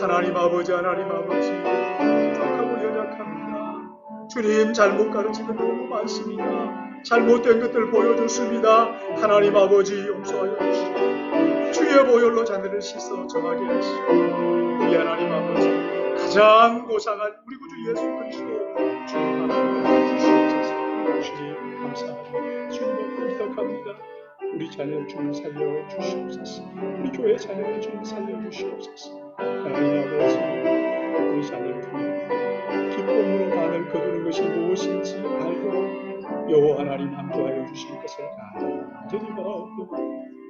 하나님 아버지, 하나님 아버지, 부족하고 연약합니다. 주님 잘못 가르치는 너무 많습니다. 잘못된 것들 보여줬습니다. 하나님 아버지 용서하여 주시고 주의 보혈로 자네를 씻어 정하게 하시고 우리 하나님 아버지 가장 고상한 우리 구주 예수 그리스도 주님 앞에 주시옵소서. 주님 감사합니다. 주님을 부탁합니다. 우리 자녀를 주님 살려 주시옵소서. 우리 교회 자녀를 주님 살려 주시옵소서. 하나님 아버지 우리 자녀를 통해 기쁨으로 나를 거두는 것이 무엇인지 알도록 여호와 하나님 함께하여 주실 것을 간절히 바라옵고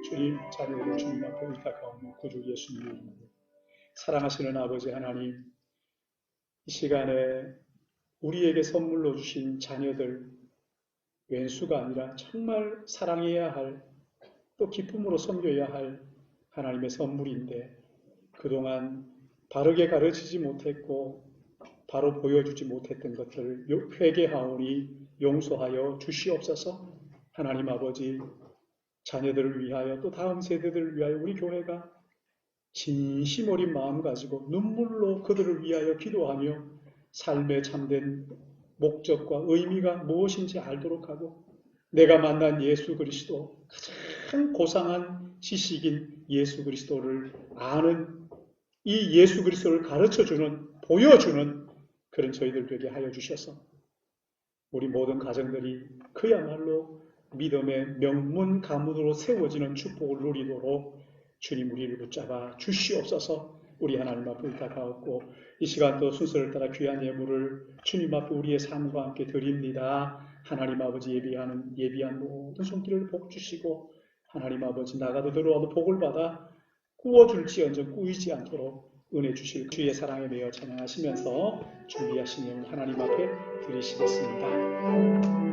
주님 자녀를 주님 앞에 의탁하오며 구주 예수님의 이름으로 사랑하시는 아버지 하나님 이 시간에 우리에게 선물로 주신 자녀들 왼수가 아니라 정말 사랑해야 할 또 기쁨으로 섬겨야 할 하나님의 선물인데 그동안 바르게 가르치지 못했고 바로 보여주지 못했던 것들을 회개하오니 용서하여 주시옵소서. 하나님 아버지 자녀들을 위하여 또 다음 세대들을 위하여 우리 교회가 진심 어린 마음 가지고 눈물로 그들을 위하여 기도하며 삶의 참된 목적과 의미가 무엇인지 알도록 하고 내가 만난 예수 그리스도 가장 고상한 지식인 예수 그리스도를 아는 이 예수 그리스도를 가르쳐주는 보여주는 그런 저희들 되게 하여 주셔서 우리 모든 가정들이 그야말로 믿음의 명문 가문으로 세워지는 축복을 누리도록 주님 우리를 붙잡아 주시옵소서. 우리 하나님 앞에 부탁하옵고 이 시간도 순서를 따라 귀한 예물을 주님 앞에 우리의 삶과 함께 드립니다. 하나님 아버지 예비한 모든 손길을 복 주시고 하나님 아버지 나가도 들어와도 복을 받아 꾸어줄지언정 꾸이지 않도록 은혜 주실 주의 사랑에 매여 찬양하시면서 준비하신 예물 하나님 앞에 드리시겠습니다.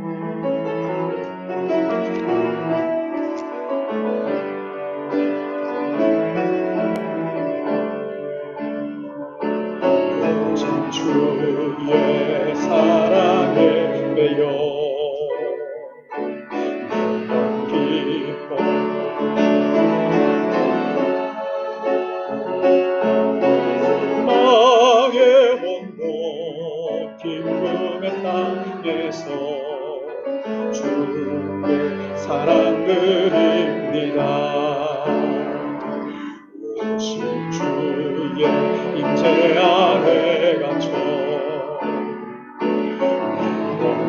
주의 사랑에 매여 기뻐 망의 원로 기쁨의 땅에서 주의 사랑 드립니다. 오신 주의 임재 아래 갇혀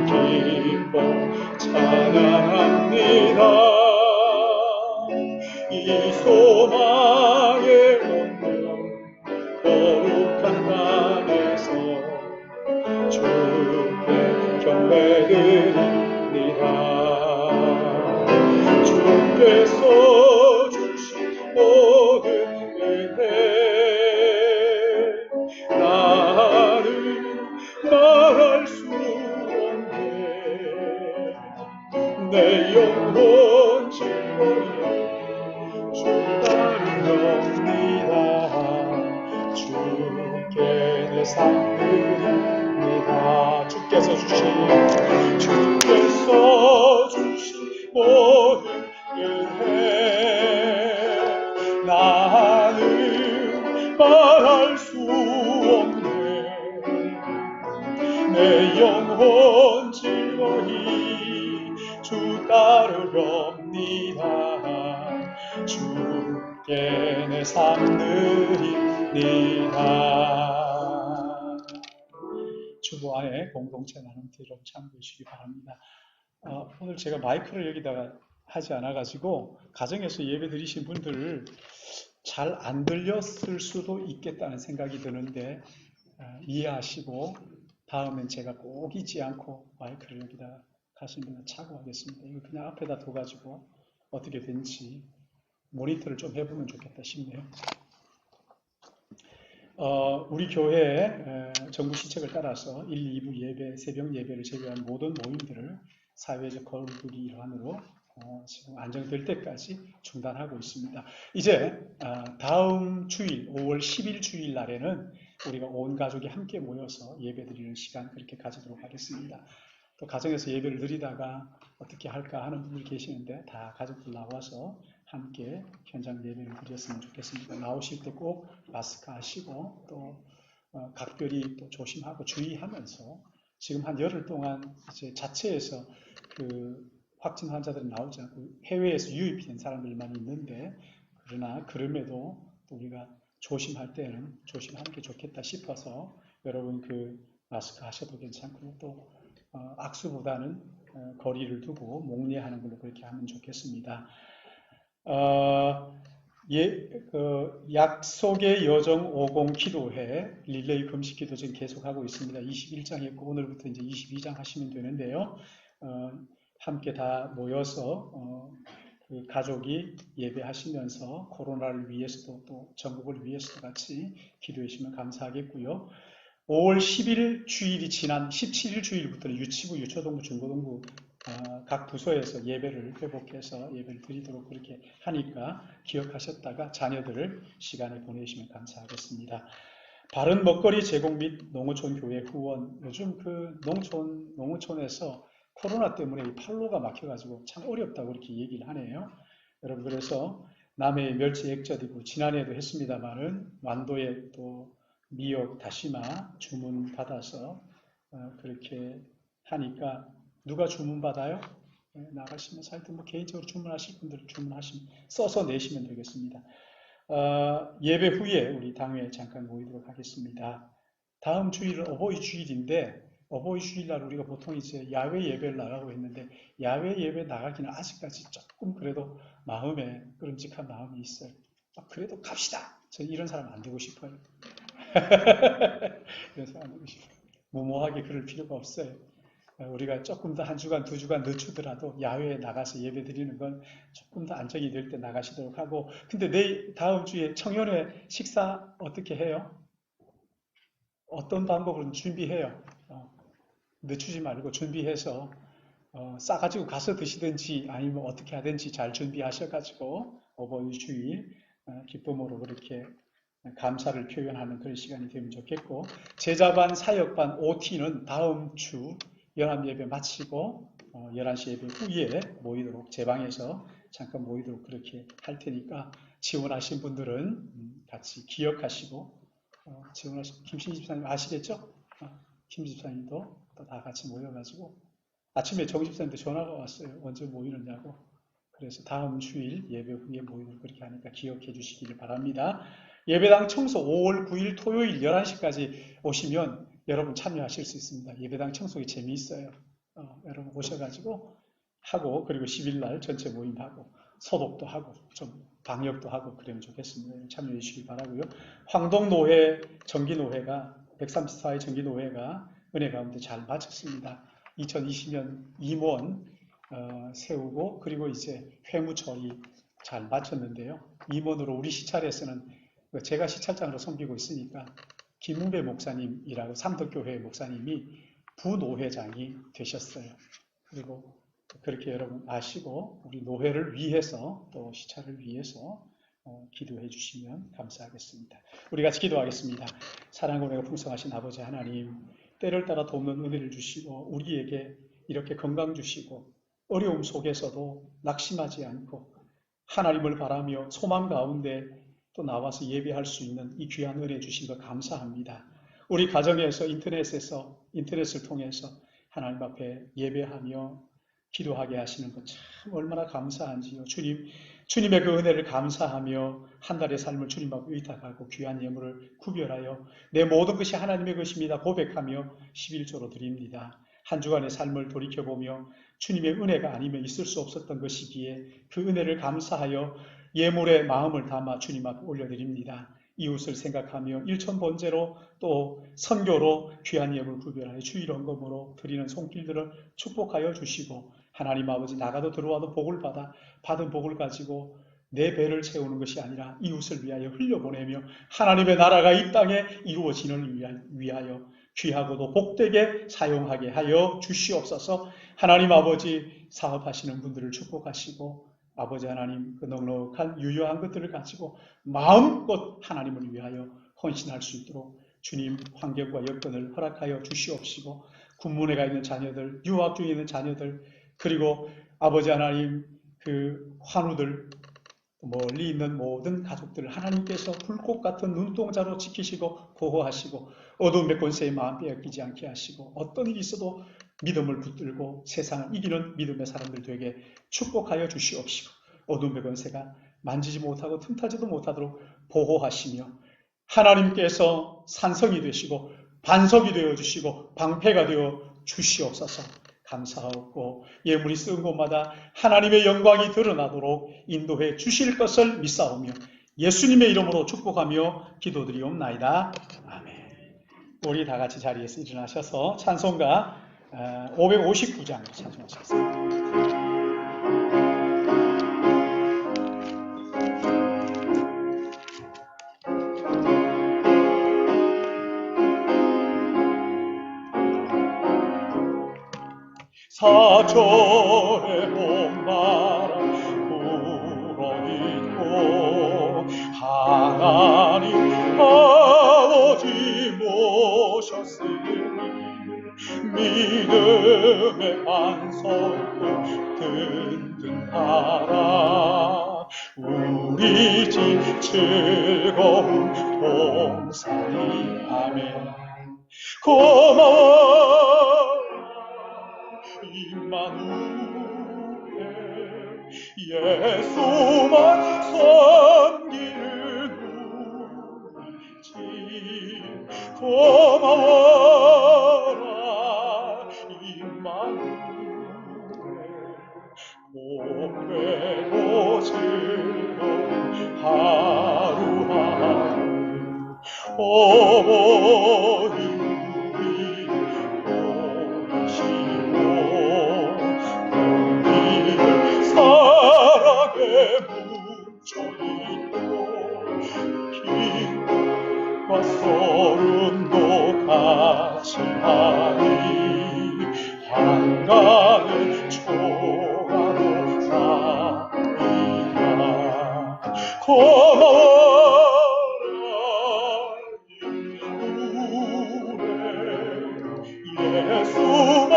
기뻐 찬양합니다. 이 소망의 원로 거룩한 땅에서 주께 경배드립니다. 주께서 주신 모든 은혜 나는 말할 수 없네. 내 영혼 즐거이 주 따르렵니다. 주께 내 삶 드립니다. 주께서 주신 모든 은혜 나는 말할 수 없네. 내 영혼 즐거이 주 따르렵니다. 주께 내 삶 드립니다. 주보 안에 공동체 나눔팀을 참고해 주시기 바랍니다. 오늘 제가 마이크를 여기다가 하지 않아가지고 가정에서 예배 드리신 분들을 잘 안 들렸을 수도 있겠다는 생각이 드는데 이해하시고 다음엔 제가 꼭 잊지 않고 마이크를 여기다 가시면 착오하겠습니다. 이거 그냥 앞에다 둬가지고 어떻게 된지 모니터를 좀 해보면 좋겠다 싶네요. 우리 교회 정부 시책을 따라서 1, 2부 예배, 새벽 예배를 제외한 모든 모임들을 사회적 거리두기 일환으로 지금 안정될 때까지 중단하고 있습니다. 이제 다음 주일 5월 10일 주일 날에는 우리가 온 가족이 함께 모여서 예배 드리는 시간 그렇게 가지도록 하겠습니다. 또 가정에서 예배를 드리다가 어떻게 할까 하는 분들이 계시는데 다 가족들 나와서 함께 현장 예배를 드렸으면 좋겠습니다. 나오실 때 꼭 마스크 하시고 또 각별히 또 조심하고 주의하면서 지금 한 열흘 동안 이제 자체에서 그 확진 환자들이 나오지 않고 해외에서 유입된 사람들만 있는데, 그러나 그럼에도 또 우리가 조심할 때는 조심하는 게 좋겠다 싶어서 여러분 그 마스크 하셔도 괜찮고요. 또 악수보다는 거리를 두고 목례하는 걸로 그렇게 하면 좋겠습니다. 약속의 여정 50 기도회 릴레이 금식 기도 지금 계속하고 있습니다. 21장 했고 오늘부터 이제 22장 하시면 되는데요. 함께 다 모여서 그 가족이 예배하시면서 코로나를 위해서도 또 전국을 위해서도 같이 기도해 주시면 감사하겠고요. 5월 10일 주일이 지난 17일 주일부터는 유치부, 유초동부, 중고동부 각 부서에서 예배를 회복해서 예배를 드리도록 그렇게 하니까 기억하셨다가 자녀들을 시간에 보내시면 감사하겠습니다. 바른 먹거리 제공 및 농어촌 교회 후원. 요즘 그 농어촌에서 코로나 때문에 이 판로가 막혀가지고 참 어렵다고 그렇게 얘기를 하네요. 여러분, 그래서 남해의 멸치 액젓이고 지난해에도 했습니다만은 완도에 또 미역, 다시마 주문 받아서 그렇게 하니까 누가 주문 받아요? 나가시면 사이트 뭐 개인적으로 주문하실 분들 주문하시면 써서 내시면 되겠습니다. 예배 후에 우리 당회에 잠깐 모이도록 하겠습니다. 다음 주일은 어버이 주일인데 어버이 주일날 우리가 보통 이제 야외 예배를 나가고 있는데 야외 예배 나가기는 아직까지 조금 그래도 마음에 끄름직한 마음이 있어요. 그래도 갑시다. 저 이런 사람 안 되고 싶어요. 이런 사람 안 되고 싶어요. 무모하게 그럴 필요가 없어요. 우리가 조금 더 한 주간, 두 주간 늦추더라도 야외에 나가서 예배 드리는 건 조금 더 안정이 될 때 나가시도록 하고, 근데 내일 다음 주에 청년회 식사 어떻게 해요? 어떤 방법으로 준비해요? 늦추지 말고 준비해서 싸가지고 가서 드시든지 아니면 어떻게 하든지 잘 준비하셔가지고 어버이 주일 기쁨으로 그렇게 감사를 표현하는 그런 시간이 되면 좋겠고, 제자반, 사역반, OT는 다음 주 연합예배 마치고 11시 예배 후에 모이도록 제 방에서 잠깐 모이도록 그렇게 할 테니까 지원하신 분들은 같이 기억하시고 지원하신 김신희 집사님 아시겠죠? 김 집사님도 또 다 같이 모여가지고 아침에 정 집사님도 전화가 왔어요. 언제 모이느냐고. 그래서 다음 주일 예배 후에 모이도록 그렇게 하니까 기억해 주시기를 바랍니다. 예배당 청소 5월 9일 토요일 11시까지 오시면 여러분 참여하실 수 있습니다. 예배당 청소가 재미있어요. 여러분 오셔가지고 하고 그리고 10일 날 전체 모임하고 소독도 하고 좀 방역도 하고 그러면 좋겠습니다. 참여해 주시기 바라고요. 황동노회 정기노회가 134회 정기노회가 은혜 가운데 잘 마쳤습니다. 2020년 임원 세우고 그리고 이제 회무처리 잘 마쳤는데요. 임원으로 우리 시찰에서는 제가 시찰장으로 섬기고 있으니까 김웅배 목사님이라고 삼덕교회 목사님이 부노회장이 되셨어요. 그리고 그렇게 여러분 아시고 우리 노회를 위해서 또 시찰을 위해서 기도해 주시면 감사하겠습니다. 우리 같이 기도하겠습니다. 사랑과 은혜가 풍성하신 아버지 하나님, 때를 따라 돕는 은혜를 주시고 우리에게 이렇게 건강 주시고 어려움 속에서도 낙심하지 않고 하나님을 바라며 소망 가운데 또 나와서 예배할 수 있는 이 귀한 은혜 주신 것 감사합니다. 우리 가정에서 인터넷을 통해서 하나님 앞에 예배하며 기도하게 하시는 것 참 얼마나 감사한지요. 주님의 그 은혜를 감사하며 한 달의 삶을 주님 앞에 의탁하고 귀한 예물을 구별하여 내 모든 것이 하나님의 것입니다 고백하며 11조로 드립니다. 한 주간의 삶을 돌이켜보며 주님의 은혜가 아니면 있을 수 없었던 것이기에 그 은혜를 감사하여 예물의 마음을 담아 주님 앞에 올려드립니다. 이웃을 생각하며 일천번제로 또 선교로 귀한 예물 구별하여 주일 헌금으로 드리는 손길들을 축복하여 주시고 하나님 아버지 나가도 들어와도 복을 받아 받은 복을 가지고 내 배를 채우는 것이 아니라 이웃을 위하여 흘려보내며 하나님의 나라가 이 땅에 이루어지는 위하여 귀하고도 복되게 사용하게 하여 주시옵소서. 하나님 아버지 사업하시는 분들을 축복하시고 아버지 하나님 그 넉넉한 유효한 것들을 가지고 마음껏 하나님을 위하여 헌신할 수 있도록 주님 환경과 여건을 허락하여 주시옵시고 군문에 가 있는 자녀들, 유학 중에 있는 자녀들 그리고 아버지 하나님 그 환우들 멀리 있는 모든 가족들을 하나님께서 불꽃 같은 눈동자로 지키시고 보호하시고 어두움의 권세의 마음 빼앗기지 않게 하시고 어떤 일이 있어도 믿음을 붙들고 세상을 이기는 믿음의 사람들 되게 축복하여 주시옵시고 어두움의 권세가 만지지 못하고 틈타지도 못하도록 보호하시며 하나님께서 산성이 되시고 반석이 되어 주시고 방패가 되어 주시옵소서. 감사하고 예물이 쓰은 곳마다 하나님의 영광이 드러나도록 인도해 주실 것을 믿사오며 예수님의 이름으로 축복하며 기도드리옵나이다. 아멘. 우리 다 같이 자리에서 일어나셔서 찬송가 559장 찬송하시겠습니다. 사절의 봄바람 불어있고 하나님 아버지 모셨으니 믿음의 반석도 든든하라 우리 집 즐거운 동산이 아멘. 고마워 임마누엘 예수만 섬기는 우리 집 고마워라 임마누엘 복되고 즐거운 하루하루 어머니 묻혀있고 빛과 소름도 같이 하니 한가는 초가로 나이라 고마워라 우리 예수만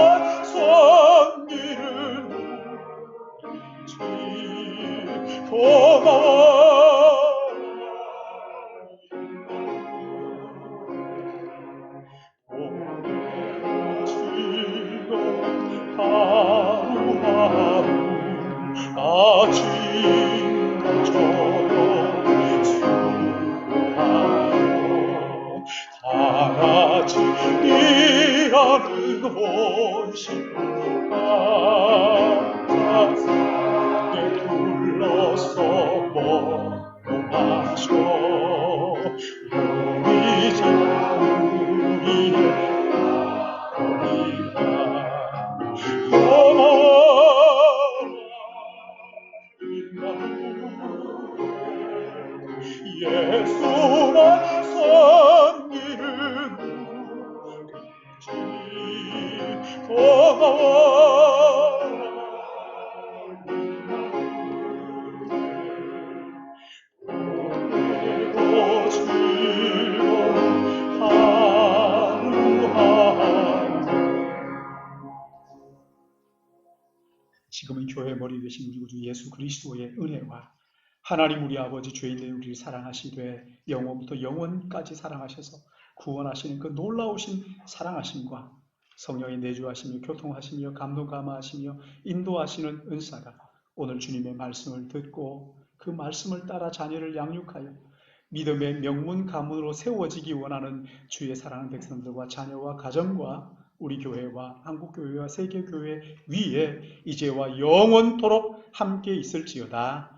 섬기는 고마워 오늘도 즐거운 하루하루 아침과 저녁 수고하며 다같이 일하는 온실과 둘러서 먹고 마셔 우리 집 우리의 어리가 고마워라 예수만 섬기는 우리 집 고마워라 지금은 교회의 머리 되신 우리 구주 예수 그리스도의 은혜와 하나님 우리 아버지 죄인된 우리를 사랑하시되 영원부터 영원까지 사랑하셔서 구원하시는 그 놀라우신 사랑하심과 성령의 내주하시며 교통하시며 감동 감화하시며 인도하시는 은사가 오늘 주님의 말씀을 듣고 그 말씀을 따라 자녀를 양육하여 믿음의 명문 가문으로 세워지기 원하는 주의 사랑하는 백성들과 자녀와 가정과 우리 교회와 한국교회와 세계교회 위에 이제와 영원토록 함께 있을지어다.